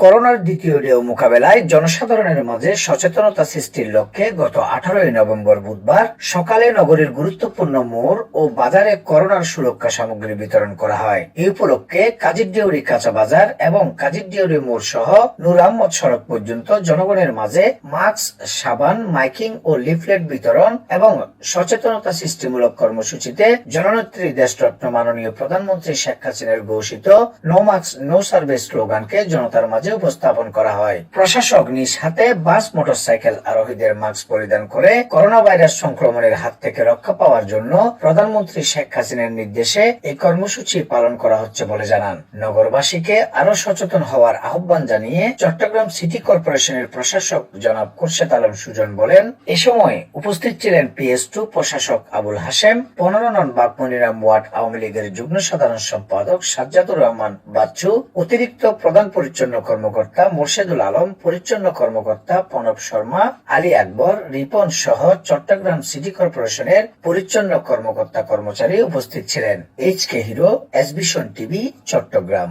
করোনার দ্বিতীয় ঢেউ মোকাবেলায় জনসাধারণের মাঝে সচেতনতা সৃষ্টির লক্ষ্যে গত 18 নভেম্বর বুধবার সকালে নগরীর গুরুত্বপূর্ণ মোড় ও বাজারে করোনার সুরক্ষা সামগ্রী বিতরণ করা হয়। এই উপলক্ষে কাজীরদেউরি কাঁচা বাজার এবং কাজীরদেউরি মোড় সহ নূর আহমদ সড়ক পর্যন্ত জনগণের মাঝে মাস্ক, সাবান, মাইকিং ও লিফলেট বিতরণ এবং সচেতনতা সৃষ্টিমূলক কর্মসূচিতে জননেত্রী দেশরত্ন মাননীয় প্রধানমন্ত্রী শেখ হাসিনার ঘোষিত নো মাস্ক নো সার্ভিস স্লোগানকে জনতার মাঝে উপস্থাপন করা হয়। প্রশাসক নিজ হাতে বাস, মোটরসাইকেল আরোহীদের মাস্ক পরিধান করে করোনা ভাইরাস সংক্রমণের হাত থেকে রক্ষা পাওয়ার জন্য প্রধানমন্ত্রী শেখ হাসিনার নির্দেশে এই কর্মসূচি পালন করা হচ্ছে বলে জানান। নগরবাসীকে আরো সচেতন হওয়ার আহ্বান জানিয়ে চট্টগ্রাম সিটি কর্পোরেশনের প্রশাসক জনাব খুরশেদ আলম সুজন বলেন, এ সময় উপস্থিত ছিলেন PS2 প্রশাসক আবুল হাশেম, 15 নং বাগমনিরাম ওয়ার্ড আওয়ামী লীগের যুগ্ম সাধারণ সম্পাদক সাজ্জাদুর রহমান বাচ্চু, অতিরিক্ত প্রধান পরিচ্ছন্ন কর্মকর্তা মোর্শেদুল আলম, পরিচ্ছন্ন কর্মকর্তা প্রণব শর্মা, আলী আকবর, রিপন সহ চট্টগ্রাম সিটি কর্পোরেশনের পরিচ্ছন্ন কর্মকর্তা কর্মচারী উপস্থিত ছিলেন। HK Hero, SB TV, Chittagong.